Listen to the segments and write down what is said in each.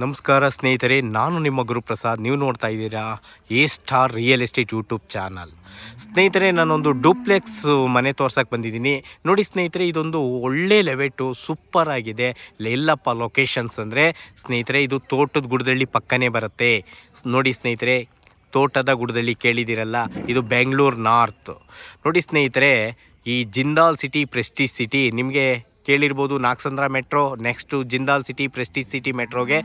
ನಮಸ್ಕಾರ ಸ್ನೇಹಿತರೆ, ನಾನು ನಿಮ್ಮ ಗುರುಪ್ರಸಾದ್. ನೀವು ನೋಡ್ತಾ ಇದ್ದೀರಾ A star real estate YouTube channel. ಸ್ನೇಹಿತರೆ, ನಾನೊಂದು ಡೂಪ್ಲೆಕ್ಸ್ ಮನೆ ತೋರ್ಸಕ್ಕೆ ಬಂದಿದ್ದೀನಿ. ನೋಡಿ ಸ್ನೇಹಿತರೆ, ಇದೊಂದು ಒಳ್ಳೆ ಲೆವೆಟು, ಸೂಪರ್ ಆಗಿದೆ. ಎಲ್ಲಪ್ಪ ಲೊಕೇಶನ್ಸ್ ಅಂದರೆ ಸ್ನೇಹಿತರೆ, ಇದು ತೋಟದ ಗುಡ್ದಳ್ಳಿ ಪಕ್ಕನೇ ಬರುತ್ತೆ. ನೋಡಿ ಸ್ನೇಹಿತರೆ, ತೋಟದ ಗುಡ್ದಳ್ಳಿ ಕೇಳಿದಿರಲ್ಲ, ಇದು ಬೆಂಗಳೂರು ನಾರ್ತ್. ನೋಡಿ ಸ್ನೇಹಿತರೆ, ಈ ಜಿಂದಾಲ್ ಸಿಟಿ, ಪ್ರೆಸ್ಟೀಜ್ ಸಿಟಿ ನಿಮಗೆ ಕೇಳಿರ್ಬೋದು. Nagasandra metro, next Jindal City, Prestige City ಮೆಟ್ರೋಗೆ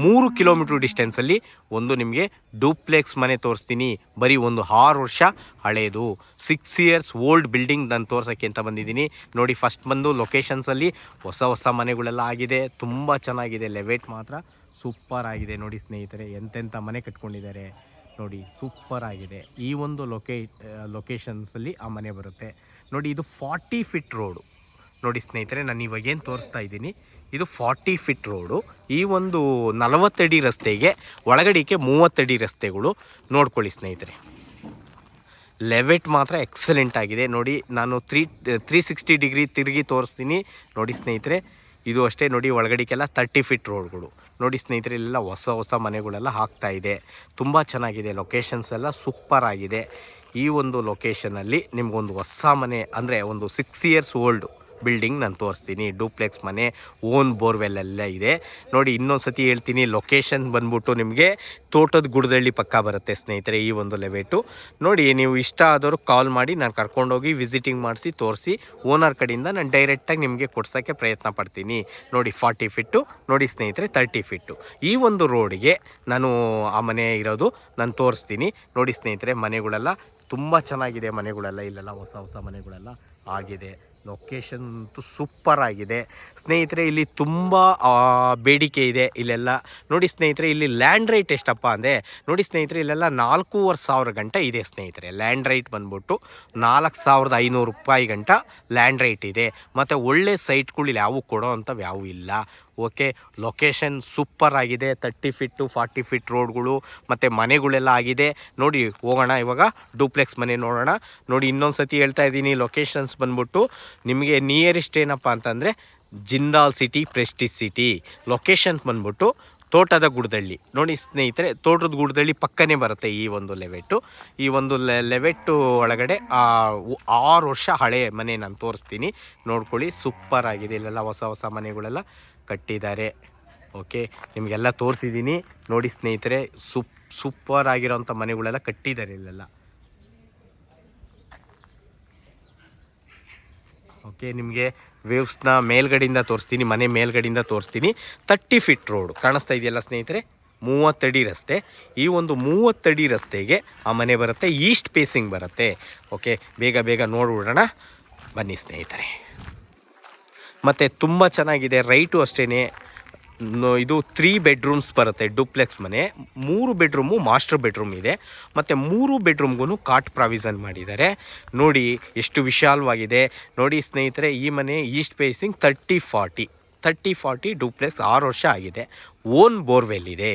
3 ಕಿಲೋಮೀಟ್ರ್ ಡಿಸ್ಟೆನ್ಸಲ್ಲಿ ಒಂದು ನಿಮಗೆ ಡೂಪ್ಲೆಕ್ಸ್ ಮನೆ ತೋರಿಸ್ತೀನಿ. ಬರೀ ಒಂದು 6 ವರ್ಷ ಹಳೇದು, 6 ಇಯರ್ಸ್ ಓಲ್ಡ್ ಬಿಲ್ಡಿಂಗ್ ನಾನು ತೋರ್ಸೋಕ್ಕೆ ಅಂತ ಬಂದಿದ್ದೀನಿ. ನೋಡಿ, ಫಸ್ಟ್ ಬಂದು ಲೊಕೇಶನ್ಸಲ್ಲಿ ಹೊಸ ಮನೆಗಳೆಲ್ಲ ಆಗಿದೆ, ತುಂಬ ಚೆನ್ನಾಗಿದೆ. ಲೆವೆಟ್ ಮಾತ್ರ ಸೂಪರ್ ಆಗಿದೆ. ನೋಡಿ ಸ್ನೇಹಿತರೆ, ಎಂತೆಂಥ ಮನೆ ಕಟ್ಕೊಂಡಿದ್ದಾರೆ ನೋಡಿ, ಸೂಪರ್ ಆಗಿದೆ. ಈ ಒಂದು ಲೊಕೇಶನ್ಸಲ್ಲಿ ಆ ಮನೆ ಬರುತ್ತೆ. ನೋಡಿ, ಇದು 40 ಫೀಟ್ ರೋಡು. ನೋಡಿ ಸ್ನೇಹಿತರೆ, ನಾನು ಇವಾಗೇನು ತೋರಿಸ್ತಾ ಇದ್ದೀನಿ, ಇದು 40 ಫೀಟ್ ರೋಡು. ಈ ಒಂದು 40 ಅಡಿ ರಸ್ತೆಗೆ ಒಳಗಡಿಕೆ 30 ಅಡಿ ರಸ್ತೆಗಳು. ನೋಡ್ಕೊಳ್ಳಿ ಸ್ನೇಹಿತರೆ, ಲೆವೆಟ್ ಮಾತ್ರ ಎಕ್ಸಲೆಂಟ್ ಆಗಿದೆ. ನೋಡಿ, ನಾನು 360 ಡಿಗ್ರಿ ತಿರುಗಿ ತೋರಿಸ್ತೀನಿ. ನೋಡಿ ಸ್ನೇಹಿತರೆ, ಇದು ಅಷ್ಟೇ. ನೋಡಿ, ಒಳಗಡಿಕೆಲ್ಲ 30 ಫೀಟ್ ರೋಡ್ಗಳು. ನೋಡಿ ಸ್ನೇಹಿತರೆ, ಇಲ್ಲೆಲ್ಲ ಹೊಸ ಮನೆಗಳೆಲ್ಲ ಆಗ್ತಾ ಇದೆ. ತುಂಬ ಚೆನ್ನಾಗಿದೆ. ಲೊಕೇಶನ್ಸ್ ಎಲ್ಲ ಸೂಪರ್ ಆಗಿದೆ. ಈ ಒಂದು ಲೊಕೇಶನಲ್ಲಿ ನಿಮಗೊಂದು ಹೊಸ ಮನೆ ಅಂದರೆ ಒಂದು 6 ಇಯರ್ಸ್ ಓಲ್ಡು ಬಿಲ್ಡಿಂಗ್ ನಾನು ತೋರಿಸ್ತೀನಿ. ಡೂಪ್ಲೆಕ್ಸ್ ಮನೆ, ಓನ್ ಬೋರ್ವೆಲ್ಲೆಲ್ಲ ಇದೆ. ನೋಡಿ, ಇನ್ನೊಂದು ಸತಿ ಹೇಳ್ತೀನಿ, ಲೊಕೇಶನ್ ಬಂದ್ಬಿಟ್ಟು ನಿಮಗೆ ತೋಟದ ಗುಡ್ದಳ್ಳಿ ಪಕ್ಕ ಬರುತ್ತೆ ಸ್ನೇಹಿತರೆ. ಈ ಒಂದು ಲೆವೆಟು ನೋಡಿ, ನೀವು ಇಷ್ಟ ಆದವರು ಕಾಲ್ ಮಾಡಿ, ನಾನು ಕರ್ಕೊಂಡೋಗಿ ವಿಸಿಟಿಂಗ್ ಮಾಡಿಸಿ ತೋರಿಸಿ ಓನರ್ ಕಡೆಯಿಂದ ನಾನು ಡೈರೆಕ್ಟಾಗಿ ನಿಮಗೆ ಕೊಡ್ಸೋಕ್ಕೆ ಪ್ರಯತ್ನ ಪಡ್ತೀನಿ. ನೋಡಿ, 40 ಫೀಟು. ನೋಡಿ ಸ್ನೇಹಿತರೆ, 30 ಫೀಟು. ಈ ಒಂದು ರೋಡಿಗೆ ನಾನು ಆ ಮನೆ ಇರೋದು ನಾನು ತೋರಿಸ್ತೀನಿ. ನೋಡಿ ಸ್ನೇಹಿತರೆ, ಮನೆಗಳೆಲ್ಲ ತುಂಬ ಚೆನ್ನಾಗಿದೆ. ಮನೆಗಳೆಲ್ಲ ಇಲ್ಲೆಲ್ಲ ಹೊಸ ಮನೆಗಳೆಲ್ಲ ಆಗಿದೆ. ಲೊಕೇಶನ್ ಅಂತೂ ಸೂಪರ್ ಆಗಿದೆ ಸ್ನೇಹಿತರೆ. ಇಲ್ಲಿ ತುಂಬ ಬೇಡಿಕೆ ಇದೆ ಇಲ್ಲೆಲ್ಲ. ನೋಡಿ ಸ್ನೇಹಿತರೆ, ಇಲ್ಲಿ ಲ್ಯಾಂಡ್ ರೇಟ್ ಎಷ್ಟಪ್ಪ ಅಂದರೆ, ನೋಡಿ ಸ್ನೇಹಿತರೆ, ಇಲ್ಲೆಲ್ಲ 4,500 ಗಂಟ ಇದೆ ಸ್ನೇಹಿತರೆ. ಲ್ಯಾಂಡ್ ರೇಟ್ ಬಂದ್ಬಿಟ್ಟು 4,500 ರೂಪಾಯಿ ಗಂಟ ಲ್ಯಾಂಡ್ ರೇಟ್ ಇದೆ. ಮತ್ತು ಒಳ್ಳೆ ಸೈಟ್ಗಳು ಇಲ್ಲಿ ಯಾವೂ ಕೊಡೋ ಅಂಥವು ಯಾವೂ ಇಲ್ಲ. ಓಕೆ, ಲೊಕೇಶನ್ ಸೂಪರ್ ಆಗಿದೆ. 30 ಫೀಟು 40 ಫೀಟ್ ರೋಡ್ಗಳು ಮತ್ತು ಮನೆಗಳೆಲ್ಲ ಆಗಿದೆ. ನೋಡಿ, ಹೋಗೋಣ ಇವಾಗ ಡೂಪ್ಲೆಕ್ಸ್ ಮನೆ ನೋಡೋಣ. ನೋಡಿ, ಇನ್ನೊಂದು ಸತಿ ಹೇಳ್ತಾ ಇದ್ದೀನಿ, ಲೊಕೇಶನ್ಸ್ ಬಂದ್ಬಿಟ್ಟು ನಿಮಗೆ ನಿಯರೆಸ್ಟ್ ಏನಪ್ಪ ಅಂತಂದರೆ Jindal City, Prestige city. Locations ಬಂದ್ಬಿಟ್ಟು ತೋಟದ ಗುಡ್ದಳ್ಳಿ. ನೋಡಿ ಸ್ನೇಹಿತರೆ, ತೋಟದ ಗುಡ್ದಳ್ಳಿ ಪಕ್ಕನೇ ಬರುತ್ತೆ ಈ ಒಂದು ಲೆವೆಟ್ಟು. ಈ ಒಂದು ಲೆವೆಟ್ಟು ಒಳಗಡೆ 6 ವರ್ಷ ಹಳೆಯ ಮನೆ ನಾನು ತೋರಿಸ್ತೀನಿ. ನೋಡ್ಕೊಳ್ಳಿ, ಸೂಪರ್ ಆಗಿದೆ. ಇಲ್ಲೆಲ್ಲ ಹೊಸ ಮನೆಗಳೆಲ್ಲ ಕಟ್ಟಿದ್ದಾರೆ. ಓಕೆ, ನಿಮಗೆಲ್ಲ ತೋರಿಸಿದ್ದೀನಿ. ನೋಡಿ ಸ್ನೇಹಿತರೆ, ಸೂಪರ್ ಆಗಿರೋಂಥ ಮನೆಗಳೆಲ್ಲ ಕಟ್ಟಿದ್ದಾರೆ ಇಲ್ಲೆಲ್ಲ. ಓಕೆ, ನಿಮಗೆ ವೇವ್ಸ್ನ ಮೇಲ್ಗಡೆಯಿಂದ ತೋರಿಸ್ತೀನಿ, ಮನೆ ಮೇಲ್ಗಡೆಯಿಂದ ತೋರಿಸ್ತೀನಿ. 30 ಫೀಟ್ ರೋಡು ಕಾಣಿಸ್ತಾ ಇದೆಯಲ್ಲ ಸ್ನೇಹಿತರೆ, 30 ಅಡಿ ರಸ್ತೆ. ಈ ಒಂದು 30 ಅಡಿ ರಸ್ತೆಗೆ ಆ ಮನೆ ಬರುತ್ತೆ. ಈಸ್ಟ್ ಫೇಸಿಂಗ್ ಬರುತ್ತೆ. ಓಕೆ, ಬೇಗ ನೋಡ್ಬಿಡೋಣ ಬನ್ನಿ ಸ್ನೇಹಿತರೆ. ಮತ್ತು ತುಂಬ ಚೆನ್ನಾಗಿದೆ. ರೈಟು ಅಷ್ಟೇ. ಇದು 3 ಬೆಡ್ರೂಮ್ಸ್ ಬರುತ್ತೆ ಡೂಪ್ಲೆಕ್ಸ್ ಮನೆ. 3 ಬೆಡ್ರೂಮು ಮಾಸ್ಟರ್ ಬೆಡ್ರೂಮ್ ಇದೆ. ಮತ್ತು 3 ಬೆಡ್ರೂಮ್ಗೂ ಕಾಟ್ ಪ್ರಾವಿಷನ್ ಮಾಡಿದ್ದಾರೆ. ನೋಡಿ ಎಷ್ಟು ವಿಶಾಲವಾಗಿದೆ. ನೋಡಿ ಸ್ನೇಹಿತರೆ, ಈ ಮನೆ ಈಸ್ಟ್ ಫೇಸಿಂಗ್ 30-40 ಡೂಪ್ಲೆಕ್ಸ್. 6 ವರ್ಷ ಆಗಿದೆ. ಓನ್ ಬೋರ್ವೆಲ್ ಇದೆ.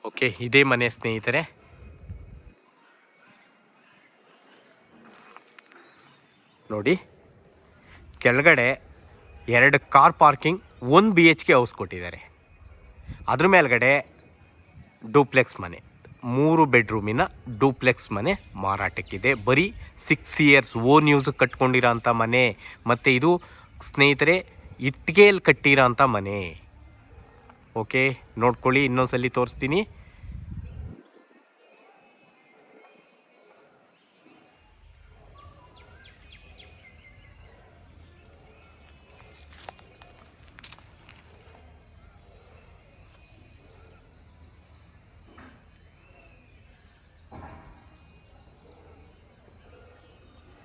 ಓಕೆ, ಇದೇ ಮನೆ ಸ್ನೇಹಿತರೆ. ನೋಡಿ, ಕೆಳಗಡೆ 2 ಕಾರ್ ಪಾರ್ಕಿಂಗ್, 1 BHK ಹೌಸ್ ಕೊಟ್ಟಿದ್ದಾರೆ. ಅದ್ರ ಮೇಲ್ಗಡೆ ಡೂಪ್ಲೆಕ್ಸ್ ಮನೆ, 3 ಬೆಡ್ರೂಮಿನ ಡೂಪ್ಲೆಕ್ಸ್ ಮನೆ ಮಾರಾಟಕ್ಕಿದೆ. ಬರೀ 6 ಇಯರ್ಸ್ ಓನ್ ಯೂಸ್ ಕಟ್ಕೊಂಡಿರೋ ಅಂಥ ಮನೆ. ಮತ್ತು ಇದು ಸ್ನೇಹಿತರೆ ಇಟ್ಟಿಗೆಯಲ್ಲಿ ಕಟ್ಟಿರೋ ಅಂಥ ಮನೆ. ಓಕೆ, ನೋಡ್ಕೊಳ್ಳಿ, ಇನ್ನೊಂದ್ಸಲಿ ತೋರಿಸ್ತೀನಿ.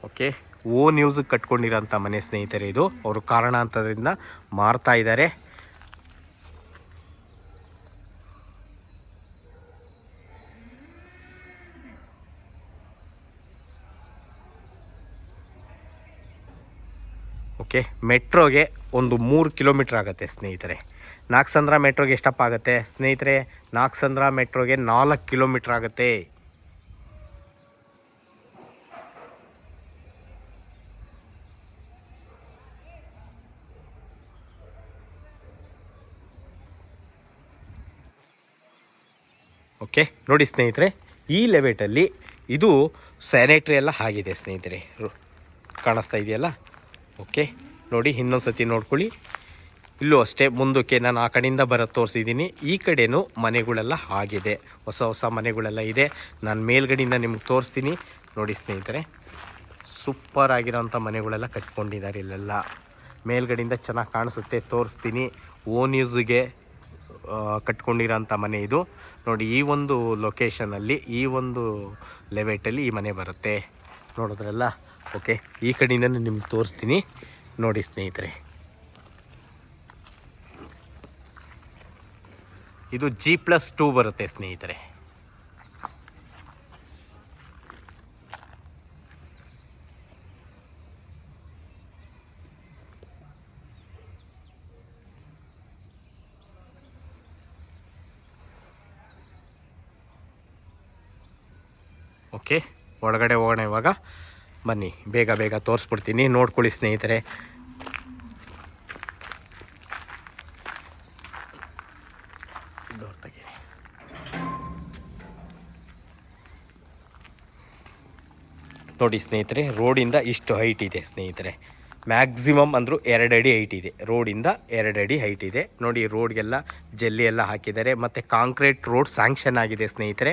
ಓಕೆ, ಓನ್ ಯೂಸಿಗೆ ಕಟ್ಕೊಂಡಿರೋಂಥ ಮನೆ ಸ್ನೇಹಿತರೆ ಇದು. ಅವರು ಕಾರಣಾಂತರದಿಂದ ಮಾರ್ತಾ ಇದ್ದಾರೆ. ಓಕೆ, ಮೆಟ್ರೋಗೆ ಒಂದು 3 ಕಿಲೋಮೀಟ್ರ್ ಆಗುತ್ತೆ ಸ್ನೇಹಿತರೆ. ನಾಗಸಂದ್ರ ಮೆಟ್ರೋಗೆ ಎಷ್ಟಪ್ಪ ಆಗುತ್ತೆ ಸ್ನೇಹಿತರೆ? ನಾಗಸಂದ್ರ ಮೆಟ್ರೋಗೆ 4 ಕಿಲೋಮೀಟ್ರ್ ಆಗುತ್ತೆ. ಓಕೆ, ನೋಡಿ ಸ್ನೇಹಿತರೆ, ಈ ಲೆವೆಟಲ್ಲಿ ಇದು ಸ್ಯಾನಿಟ್ರಿ ಎಲ್ಲ ಆಗಿದೆ ಸ್ನೇಹಿತರೆ. ಕಾಣಿಸ್ತಾ ಇದೆಯಲ್ಲ? ಓಕೆ, ನೋಡಿ ಇನ್ನೊಂದು ಸತಿ ನೋಡ್ಕೊಳ್ಳಿ. ಇಲ್ಲೂ ಅಷ್ಟೇ, ಮುಂದಕ್ಕೆ ನಾನು ಆ ಕಡೆಯಿಂದ ಬರೋದು ತೋರಿಸಿದ್ದೀನಿ. ಈ ಕಡೆಯೂ ಮನೆಗಳೆಲ್ಲ ಆಗಿದೆ, ಹೊಸ ಹೊಸ ಮನೆಗಳೆಲ್ಲ ಇದೆ. ನಾನು ಮೇಲ್ಗಡೆಯಿಂದ ನಿಮ್ಗೆ ತೋರಿಸ್ತೀನಿ. ನೋಡಿ ಸ್ನೇಹಿತರೆ, ಸೂಪರ್ ಆಗಿರೋಂಥ ಮನೆಗಳೆಲ್ಲ ಕಟ್ಕೊಂಡಿದ್ದಾರೆ ಇಲ್ಲೆಲ್ಲ. ಮೇಲ್ಗಡೆಯಿಂದ ಚೆನ್ನಾಗಿ ಕಾಣಿಸುತ್ತೆ, ತೋರಿಸ್ತೀನಿ. ಓನ್ ಯೂಸ್ಗೆ ಕಟ್ಕೊಂಡಿರೋಂಥ ಮನೆ ಇದು. ನೋಡಿ, ಈ ಒಂದು ಲೊಕೇಶನಲ್ಲಿ, ಈ ಒಂದು ಲೆವೆಟಲ್ಲಿ ಈ ಮನೆ ಬರುತ್ತೆ. ನೋಡಿದ್ರಲ್ಲ? ಓಕೆ, ಈ ಕಡೆಯಿಂದ ನಿಮ್ಗೆ ತೋರಿಸ್ತೀನಿ. ನೋಡಿ ಸ್ನೇಹಿತರೆ, ಇದು G+2 ಬರುತ್ತೆ ಸ್ನೇಹಿತರೆ. ಓಕೆ, ಒಳಗಡೆ ಹೋಗೋಣ ಇವಾಗ. ಬನ್ನಿ, ಬೇಗ ಬೇಗ ತೋರಿಸ್ಬಿಡ್ತೀನಿ, ನೋಡ್ಕೊಳ್ಳಿ ಸ್ನೇಹಿತರೆ. ನೋಡಿ ಸ್ನೇಹಿತರೆ, ರೋಡಿಂದ ಇಷ್ಟು ಹೈಟ್ ಇದೆ ಸ್ನೇಹಿತರೆ. ಮ್ಯಾಕ್ಸಿಮಮ್ ಅಂದರೂ 2 ಅಡಿ ಹೈಟ್ ಇದೆ. ರೋಡಿಂದ 2 ಅಡಿ ಹೈಟ್ ಇದೆ. ನೋಡಿ, ರೋಡ್ಗೆಲ್ಲ ಜಲ್ಲಿ ಎಲ್ಲ ಹಾಕಿದ್ದಾರೆ. ಮತ್ತು ಕಾಂಕ್ರೀಟ್ ರೋಡ್ ಸ್ಯಾಂಕ್ಷನ್ ಆಗಿದೆ ಸ್ನೇಹಿತರೆ.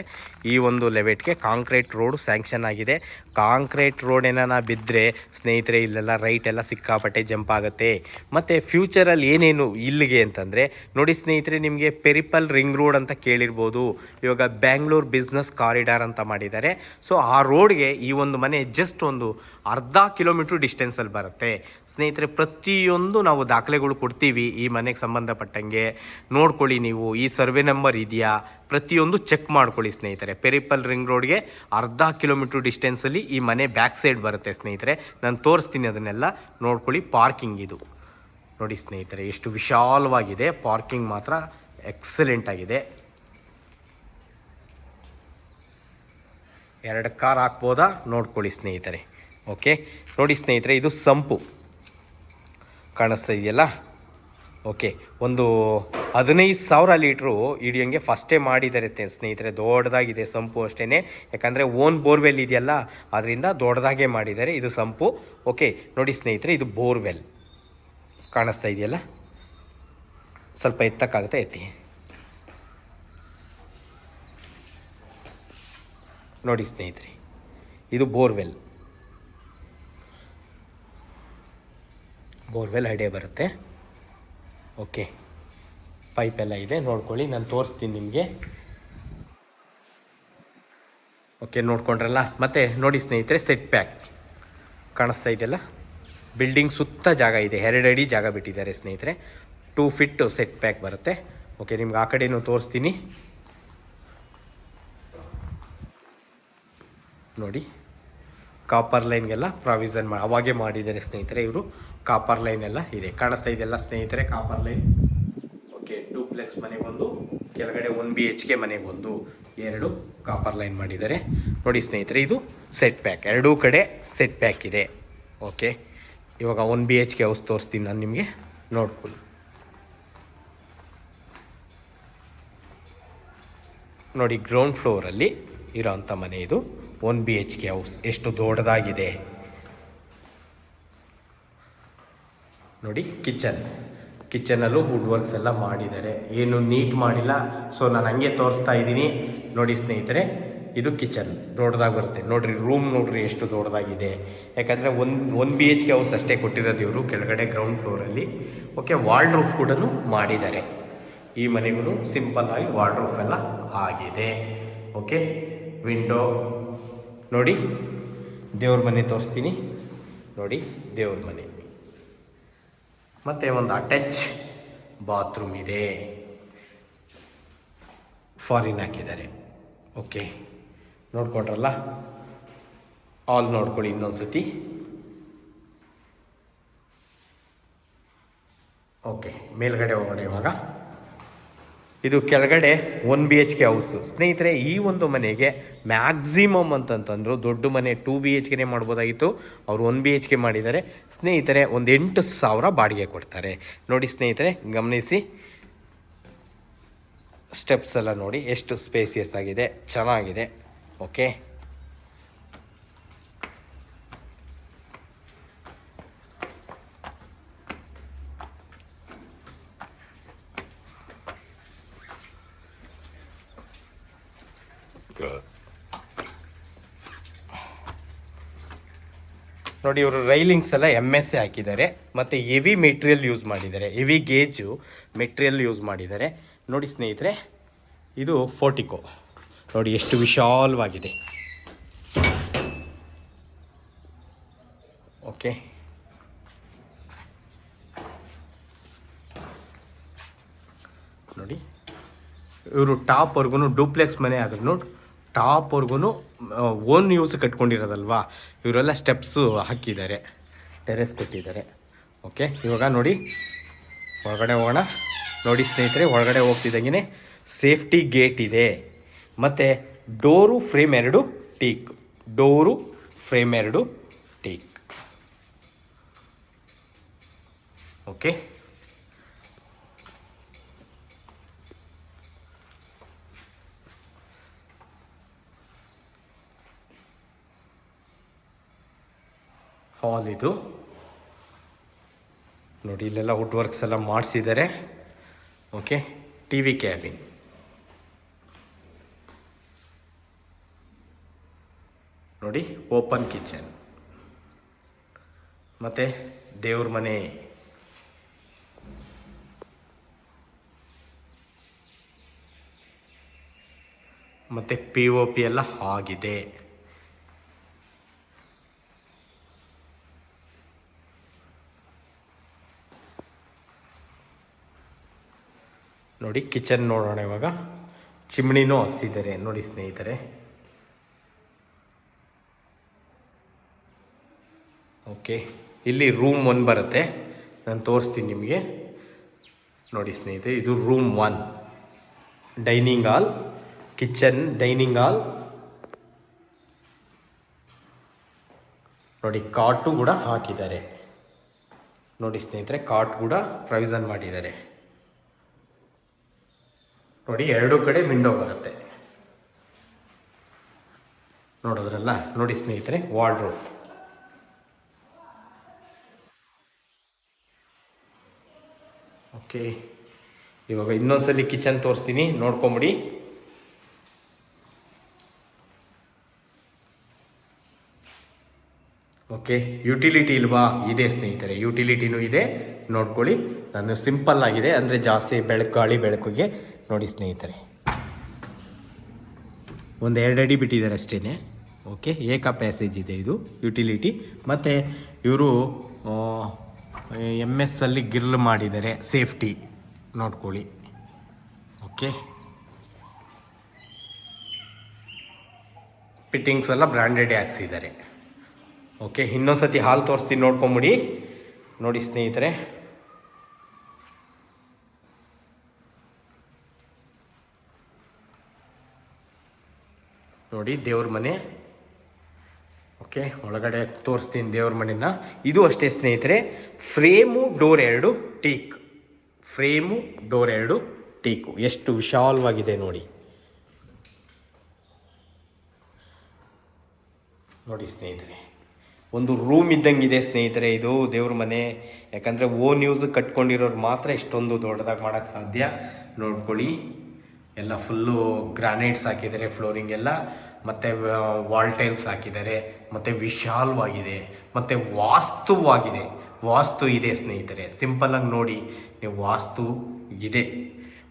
ಈ ಒಂದು ಲೆವೆಟ್ಗೆ ಕಾಂಕ್ರೀಟ್ ರೋಡ್ ಸ್ಯಾಂಕ್ಷನ್ ಆಗಿದೆ. ಕಾಂಕ್ರೀಟ್ ರೋಡ್ ಏನಾನ ಬಿದ್ದರೆ ಸ್ನೇಹಿತರೆ, ಇಲ್ಲೆಲ್ಲ ರೈಟ್ ಎಲ್ಲ ಸಿಕ್ಕಾಪಟ್ಟೆ ಜಂಪ್ ಆಗುತ್ತೆ. ಮತ್ತು ಫ್ಯೂಚರಲ್ಲಿ ಏನೇನು ಇಲ್ಲಿಗೆ ಅಂತಂದರೆ, ನೋಡಿ ಸ್ನೇಹಿತರೆ, ನಿಮಗೆ ಪೆರಿಪಲ್ ರಿಂಗ್ ರೋಡ್ ಅಂತ ಕೇಳಿರ್ಬೋದು. ಇವಾಗ ಬ್ಯಾಂಗ್ಳೂರ್ ಬಿಸ್ನೆಸ್ ಕಾರಿಡಾರ್ ಅಂತ ಮಾಡಿದ್ದಾರೆ. ಸೊ ಆ ರೋಡ್ಗೆ ಈ ಒಂದು ಮನೆ ಜಸ್ಟ್ ಒಂದು ಅರ್ಧ ಕಿಲೋಮೀಟ್ರ್ ಡಿಸ್ಟೆನ್ಸಲ್ಲಿ ಬರುತ್ತೆ ಸ್ನೇಹಿತರೆ. ಪ್ರತಿಯೊಂದು ನಾವು ದಾಖಲೆಗಳು ಕೊಡ್ತೀವಿ ಈ ಮನೆಗೆ ಸಂಬಂಧಪಟ್ಟಂಗೆ. ನೋಡ್ಕೊಳ್ಳಿ ನೀವು, ಈ ಸರ್ವೆ ನಂಬರ್ ಇದೆಯಾ, ಪ್ರತಿಯೊಂದು ಚೆಕ್ ಮಾಡ್ಕೊಳ್ಳಿ ಸ್ನೇಹಿತರೆ. ಪೆರಿಪಲ್ ರಿಂಗ್ ರೋಡ್ಗೆ ಅರ್ಧ ಕಿಲೋಮೀಟ್ರ್ ಡಿಸ್ಟೆನ್ಸಲ್ಲಿ ಈ ಮನೆ ಬ್ಯಾಕ್ ಸೈಡ್ ಬರುತ್ತೆ ಸ್ನೇಹಿತರೆ. ನಾನು ತೋರಿಸ್ತೀನಿ, ಅದನ್ನೆಲ್ಲ ನೋಡ್ಕೊಳ್ಳಿ. ಪಾರ್ಕಿಂಗ್ ಇದು ನೋಡಿ ಸ್ನೇಹಿತರೆ, ಎಷ್ಟು ವಿಶಾಲವಾಗಿದೆ. ಪಾರ್ಕಿಂಗ್ ಮಾತ್ರ ಎಕ್ಸಲೆಂಟ್ ಆಗಿದೆ. 2 ಕಾರ್ ಹಾಕ್ಬೋದಾ ನೋಡ್ಕೊಳ್ಳಿ ಸ್ನೇಹಿತರೆ. ಓಕೆ, ನೋಡಿ ಸ್ನೇಹಿತರೆ, ಇದು ಸಂಪು ಕಾಣಿಸ್ತಾ ಇದೆಯಲ್ಲ? ಓಕೆ, ಒಂದು 15,000 ಲೀಟ್ರು ಹಿಡಿಯೋಂಗೆ ಫಸ್ಟೇ ಮಾಡಿದ್ದಾರೆ ಸ್ನೇಹಿತರೆ. ದೊಡ್ಡದಾಗಿದೆ ಸಂಪು ಅಷ್ಟೇ, ಯಾಕಂದರೆ ಓನ್ ಬೋರ್ವೆಲ್ ಇದೆಯಲ್ಲ, ಅದರಿಂದ ದೊಡ್ಡದಾಗೆ ಮಾಡಿದ್ದಾರೆ. ಇದು ಸಂಪು. ಓಕೆ, ನೋಡಿ ಸ್ನೇಹಿತರೆ, ಇದು ಬೋರ್ವೆಲ್ ಕಾಣಿಸ್ತಾ ಇದೆಯಲ್ಲ? ಸ್ವಲ್ಪ ಎತ್ತಕ್ಕಾಗುತ್ತೆ, ಎತ್ತಿ ನೋಡಿ ಸ್ನೇಹಿತರೆ, ಇದು ಬೋರ್ವೆಲ್ ಐಡಿಯಾ ಬರುತ್ತೆ. ಓಕೆ, ಪೈಪೆಲ್ಲ ಇದೆ, ನೋಡ್ಕೊಳ್ಳಿ. ನಾನು ತೋರಿಸ್ತೀನಿ ನಿಮಗೆ. ಓಕೆ, ನೋಡ್ಕೊಂಡ್ರಲ್ಲ? ಮತ್ತು ನೋಡಿ ಸ್ನೇಹಿತರೆ, ಸೆಟ್ ಬ್ಯಾಕ್ ಕಾಣಿಸ್ತಾ ಇದೆಯಲ್ಲ? ಬಿಲ್ಡಿಂಗ್ ಸುತ್ತ ಜಾಗ ಇದೆ, 2 ಅಡಿ ಜಾಗ ಬಿಟ್ಟಿದ್ದಾರೆ ಸ್ನೇಹಿತರೆ. 2 ಫೀಟ್ ಸೆಟ್ ಬ್ಯಾಕ್ ಬರುತ್ತೆ. ಓಕೆ, ನಿಮ್ಗೆ ಆ ಕಡೆನೂ ತೋರಿಸ್ತೀನಿ. ನೋಡಿ, ಕಾಪರ್ ಲೈನ್ಗೆಲ್ಲ ಪ್ರಾವಿಷನ್ ಅವಾಗೇ ಮಾಡಿದ್ದಾರೆ ಸ್ನೇಹಿತರೆ. ಇವರು ಕಾಪರ್ ಲೈನ್ ಎಲ್ಲ ಇದೆ, ಕಾಣಿಸ್ತಾ ಇದೆಯಲ್ಲ ಸ್ನೇಹಿತರೆ? Copper line. ಓಕೆ, ಡೂಪ್ಲೆಕ್ಸ್ ಮನೆಗೆ ಒಂದು, ಕೆಳಗಡೆ 1 BHK ಮನೆಗೆ ಒಂದು, 2 ಕಾಪರ್ ಲೈನ್ ಮಾಡಿದ್ದಾರೆ. ನೋಡಿ ಸ್ನೇಹಿತರೆ, ಇದು ಸೆಟ್ ಬ್ಯಾಕ್, 2 ಕಡೆ ಸೆಟ್ ಬ್ಯಾಕ್ ಇದೆ. ಓಕೆ, ಇವಾಗ 1 BHK ಹೌಸ್ ತೋರಿಸ್ತೀನಿ ನಾನು ನಿಮಗೆ, ನೋಡ್ಕೊಳ್ಳಿ. ನೋಡಿ, ಗ್ರೌಂಡ್ ಫ್ಲೋರಲ್ಲಿ ಇರೋಂಥ ಮನೆ ಇದು. 1 BHK ಹೌಸ್ ಎಷ್ಟು ದೊಡ್ಡದಾಗಿದೆ ನೋಡಿ. ಕಿಚನಲ್ಲೂ ವುಡ್ ವರ್ಕ್ಸ್ ಎಲ್ಲ ಮಾಡಿದ್ದಾರೆ, ಏನು ನೀಟ್ ಮಾಡಿಲ್ಲ. ಸೊ ನಾನು ಹಂಗೆ ತೋರಿಸ್ತಾ ಇದ್ದೀನಿ. ನೋಡಿ ಸ್ನೇಹಿತರೆ, ಇದು ಕಿಚನ್ ದೊಡ್ಡದಾಗಿ ಬರುತ್ತೆ. ನೋಡಿರಿ, ರೂಮ್ ನೋಡಿರಿ ಎಷ್ಟು ದೊಡ್ಡದಾಗಿದೆ. ಯಾಕಂದರೆ 1 BHK ಹೌಸ್ ಅಷ್ಟೇ ಕೊಟ್ಟಿರೋದು ಇವರು, ಕೆಳಗಡೆ ಗ್ರೌಂಡ್ ಫ್ಲೋರಲ್ಲಿ. ಓಕೆ, ವಾಲ್ ರೂಫ್ ಕೂಡ ಮಾಡಿದ್ದಾರೆ. ಈ ಮನೆಗೂ ಸಿಂಪಲ್ಲಾಗಿ ವಾಲ್ ರೂಫ್ ಎಲ್ಲ ಆಗಿದೆ. ಓಕೆ, ವಿಂಡೋ ನೋಡಿ. ದೇವ್ರ ಮನೆ ತೋರಿಸ್ತೀನಿ ನೋಡಿ, ದೇವ್ರ ಮನೆ. ಮತ್ತು ಒಂದು ಅಟ್ಯಾಚ್ ಬಾತ್ರೂಮ್ ಇದೆ, ಫಾರಿನ್ ಹಾಕಿದ್ದಾರೆ. ಓಕೆ, ನೋಡ್ಕೊಂಡ್ರಲ್ಲ? ಆಲ್ ನೋಡ್ಕೊಳ್ಳಿ ಇನ್ನೊಂದು ಸತಿ. ಓಕೆ, ಮೇಲ್ಗಡೆ ಹೋಗೋಣ ಇವಾಗ. ಇದು ಕೆಳಗಡೆ 1 BHK ಹೌಸು ಸ್ನೇಹಿತರೆ. ಈ ಒಂದು ಮನೆಗೆ ಮ್ಯಾಕ್ಸಿಮಮ್ ಅಂತಂತಂದರು ದೊಡ್ಡ ಮನೆ 2 BHKನೇ ಮಾಡ್ಬೋದಾಗಿತ್ತು, ಅವರು 1 BHK ಮಾಡಿದ್ದಾರೆ ಸ್ನೇಹಿತರೆ. ಒಂದು 8,000 ಬಾಡಿಗೆ ಕೊಡ್ತಾರೆ. ನೋಡಿ ಸ್ನೇಹಿತರೆ, ಗಮನಿಸಿ, ಸ್ಟೆಪ್ಸ್ ಎಲ್ಲ ನೋಡಿ ಎಷ್ಟು ಸ್ಪೇಸಿಯಸ್ ಆಗಿದೆ, ಚೆನ್ನಾಗಿದೆ. ಓಕೆ, ನೋಡಿ ಇವರು ರೈಲಿಂಗ್ಸ್ ಎಲ್ಲ MSA ಹಾಕಿದ್ದಾರೆ ಮತ್ತು ಹೆವಿ ಮೆಟೀರಿಯಲ್ ಯೂಸ್ ಮಾಡಿದ್ದಾರೆ, ಹೆವಿ ಗೇಜು ಮೆಟೀರಿಯಲ್ ಯೂಸ್ ಮಾಡಿದ್ದಾರೆ. ನೋಡಿ ಸ್ನೇಹಿತರೆ, ಇದು ಫೋರ್ಟಿಕೋ ನೋಡಿ ಎಷ್ಟು ವಿಶಾಲವಾಗಿದೆ. ಓಕೆ, ನೋಡಿ ಇವರು ಟಾಪ್ವರೆಗೂ ಡೂಪ್ಲೆಕ್ಸ್ ಮನೆ ಆದ್ರೂ ಟಾಪ್ವರೆಗೂ ಓನ್ ಯೂಸ್ ಕಟ್ಕೊಂಡಿರೋದಲ್ವಾ, ಇವರೆಲ್ಲ ಸ್ಟೆಪ್ಸು ಹಾಕಿದ್ದಾರೆ, ಟೆರೆಸ್ ಕೊಟ್ಟಿದ್ದಾರೆ. ಓಕೆ, ಇವಾಗ ನೋಡಿ ಒಳಗಡೆ ಹೋಗೋಣ. ನೋಡಿ ಸ್ನೇಹಿತರೆ, ಒಳಗಡೆ ಹೋಗ್ತಿದ್ದಂಗೆ ಸೇಫ್ಟಿ ಗೇಟ್ ಇದೆ ಮತ್ತು door frame 2 teak, door frame 2 teak. Okay, hall ಇದು ನೋಡಿ, ಇಲ್ಲೆಲ್ಲ ವುಡ್ ವರ್ಕ್ಸ್ ಎಲ್ಲ ಮಾಡಿಸಿದ್ದಾರೆ. ಓಕೆ, TV ಕ್ಯಾಬಿನ್, ನೋಡಿ ಓಪನ್ ಕಿಚನ್ ಮತ್ತು ದೇವ್ರ ಮನೆ. ಮತ್ತು POP ಎಲ್ಲ ಆಗಿದೆ. ನೋಡಿ ಕಿಚನ್ ನೋಡೋಣ ಇವಾಗ. ಚಿಮ್ಣಿನೂ ಹಾಕ್ಸಿದ್ದಾರೆ ನೋಡಿ ಸ್ನೇಹಿತರೆ. ಓಕೆ, ಇಲ್ಲಿ ರೂಮ್ 1 ಬರುತ್ತೆ, ನಾನು ತೋರಿಸ್ತೀನಿ ನಿಮಗೆ. ನೋಡಿ ಸ್ನೇಹಿತರೆ, ಇದು room 1, dining hall, kitchen, dining hall. ನೋಡಿ ಕಾಟು ಕೂಡ ಹಾಕಿದ್ದಾರೆ. ನೋಡಿ ಸ್ನೇಹಿತರೆ, ಕಾಟ್ ಕೂಡ ಪ್ರೊವಿಷನ್ ಮಾಡಿದ್ದಾರೆ. ನೋಡಿ 2 ಕಡೆ ವಿಂಡೋ ಬರುತ್ತೆ, ನೋಡಿದ್ರಲ್ಲ. ನೋಡಿ ಸ್ನೇಹಿತರೆ, ವಾರ್ಡ್ರೋಬ್. ಓಕೆ, ಇವಾಗ ಇನ್ನೊಂದ್ಸಲಿ ಕಿಚನ್ ತೋರಿಸ್ತೀನಿ, ನೋಡ್ಕೊಂಬಿಡಿ. ಓಕೆ, ಯುಟಿಲಿಟಿ ಇಲ್ವಾ? ಇದೆ ಸ್ನೇಹಿತರೆ, ಯುಟಿಲಿಟಿನೂ ಇದೆ, ನೋಡ್ಕೊಳ್ಳಿ. ನಾನು ಸಿಂಪಲ್ ಆಗಿದೆ, ಅಂದರೆ ಜಾಸ್ತಿ ಗಾಳಿ ಬೆಳಕಿಗೆ. ನೋಡಿ ಸ್ನೇಹಿತರೆ, ಒಂದು 2 ಅಡಿ ಬಿಟ್ಟಿದ್ದಾರೆ ಅಷ್ಟೇ. ಓಕೆ, ಏಕ ಪ್ಯಾಸೇಜ್ ಇದೆ ಇದು ಯುಟಿಲಿಟಿ. ಮತ್ತು ಇವರು MS ಅಲ್ಲಿ ಗ್ರಿಲ್ ಮಾಡಿದ್ದಾರೆ, ಸೇಫ್ಟಿ ನೋಡ್ಕೊಳ್ಳಿ. ಓಕೆ, ಫಿಟ್ಟಿಂಗ್ಸ್ ಎಲ್ಲ ಬ್ರ್ಯಾಂಡೆಡ್ ಹಾಕ್ಸಿದ್ದಾರೆ. ಓಕೆ, ಇನ್ನೊಂದು ಸತಿ ಹಾಲ್ ತೋರಿಸ್ತೀನಿ, ನೋಡ್ಕೊಂಬಿಡಿ. ನೋಡಿ ಸ್ನೇಹಿತರೆ, ನೋಡಿ ದೇವ್ರ ಮನೆ. ಓಕೆ, ಒಳಗಡೆ ತೋರಿಸ್ತೀನಿ ದೇವ್ರ ಮನೆನ. ಇದು ಅಷ್ಟೇ ಸ್ನೇಹಿತರೆ, frame door 2 teak, frame door 2 teak. ಎಷ್ಟು ವಿಶಾಲವಾಗಿದೆ ನೋಡಿ. ನೋಡಿ ಸ್ನೇಹಿತರೆ, ಒಂದು ರೂಮ್ ಇದ್ದಂಗಿದೆ ಸ್ನೇಹಿತರೆ ಇದು ದೇವ್ರ ಮನೆ. ಯಾಕಂದರೆ ಓನ್ ಯೂಸ್ ಕಟ್ಕೊಂಡಿರೋರು ಮಾತ್ರ ಇಷ್ಟೊಂದು ದೊಡ್ಡದಾಗಿ ಮಾಡೋಕ್ಕೆ ಸಾಧ್ಯ. ನೋಡ್ಕೊಳ್ಳಿ, ಎಲ್ಲ ಫುಲ್ಲು ಗ್ರಾನೈಟ್ಸ್ ಹಾಕಿದ್ದಾರೆ, ಫ್ಲೋರಿಂಗ್ ಎಲ್ಲ, ಮತ್ತು ವಾಲ್ ಟೈಲ್ಸ್ ಹಾಕಿದ್ದಾರೆ, ಮತ್ತು ವಿಶಾಲವಾಗಿದೆ, ಮತ್ತು ವಾಸ್ತುವಾಗಿದೆ. ವಾಸ್ತು ಇದೆ ಸ್ನೇಹಿತರೆ, ಸಿಂಪಲ್ಲಾಗಿ ನೋಡಿ ನೀವು, ವಾಸ್ತು ಇದೆ.